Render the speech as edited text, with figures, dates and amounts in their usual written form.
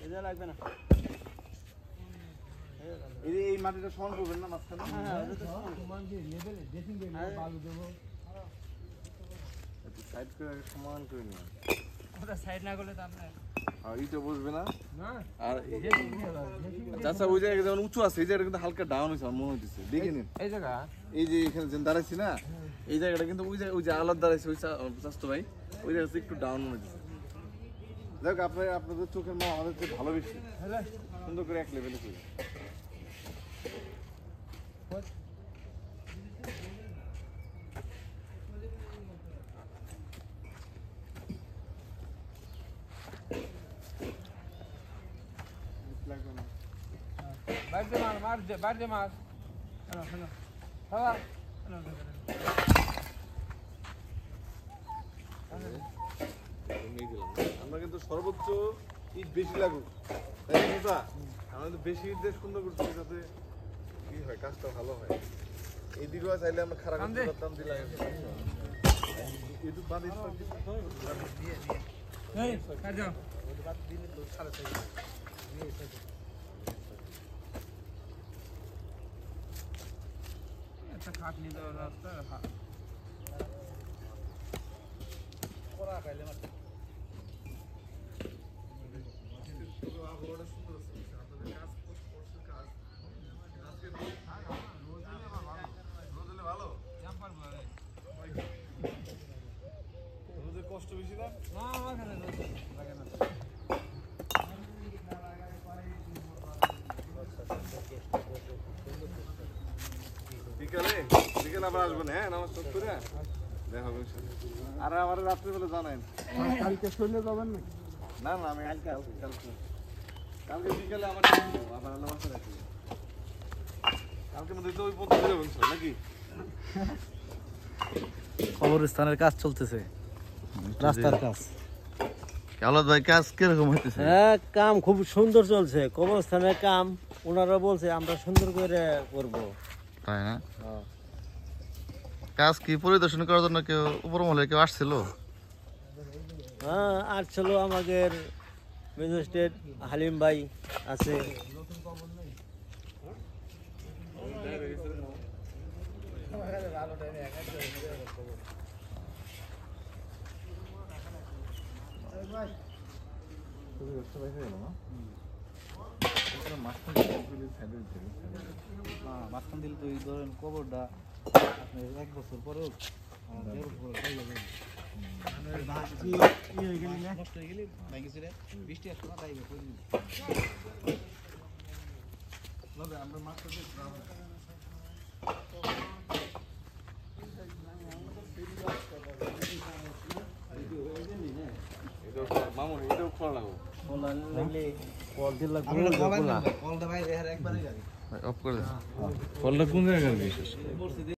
এটা লাগবে না এই মাটিটা সমান করবেন না মাঝখানে? হ্যাঁ ওটা তো সমান দিয়ে লেভেলে ড্রেসিং দিয়ে বালু দেব একটু সাইড করে সমান করে নিন। ওটা সাইড না করলে তো আপনার আর এইটা বসবে না। না আর ড্রেসিং দিয়ে লাগবে আচ্ছা ওই জায়গায় যেমন উঁচু আছে এই জায়গাটা কিন্তু হালকা ডাউন হয়েছে আমার মনে হইতেছে, দেখে নিন। এই জায়গা এই যে এখানে যে দাঁড়াইছি না এই জায়গাটা কিন্তু ওই যে আলাদা দাঁড়াইছে ওই স্বাস্থ্য ভাই ওই জায়গাটা একটু ডাউন মনে হইতেছে। দেখ আপনাদের চোখের মা আমাদের চেয়ে ভালো বেশি সুন্দর করে এক লেভেলে করি। বাইরে মার বাইরে মার হ্যালো হ্যালো হ্যালো আমরা কিন্তু সর্বোচ্চ ইট বেশি লাগুক তাই না? আমরা কিন্তু বেশি ইট দিয়ে সুন্দর করছি যাতে কি হয় কাজটা ভালো হয়। এই দিকে চাইলে আমরা খারাপ দাম দিলাম একটু বাদ দিয়ে এই কাট যাও একটা কাট নিয়ে যাওয়ার রাস্তা ওরা খাইলে মাত্র কষ্ট বেশি না আমার কাছে লাগে না বিকেলে আবার আসবেন। হ্যাঁ নামাজ করে দেখা হবে। আর আমার রাত্রিবেলা জানেন কালকে শুনে যাবেন না না না আমি কালকে বিকেলে আমার আবার নামাজ রাখি কালকে মধ্যে তো ওই পদ্ধতি যাবেন নাকি? কবরস্থানের কাজ চলতেছে, রাস্তার কাজ। আলাদ ভাই কাজ কিরকম হইতেছে? হ্যাঁ কাম খুব সুন্দর চলছে, কবরস্থানের কাম ওনারা বলছে আমরা সুন্দর করে করব। তাই না? কাজ কি পরিদর্শন করার জন্য কেউ উপরমহলে কেউ আসছিল? হ্যাঁ আসছিল আমাদের ম্যাজিস্ট্রেট হালিম ভাই আছে। মাঝখান দিলে তো এই ধরেন কবরটা আপনার 1 বছর পরেও নষ্ট হয়ে গেলে বৃষ্টি আসতো না, তাই আমরা মাত্র মামুন এটাও খোলা লাগো কল দিল কলটা ভাই একবারে অফ করে কলটা কোন জায়গায় বিশেষ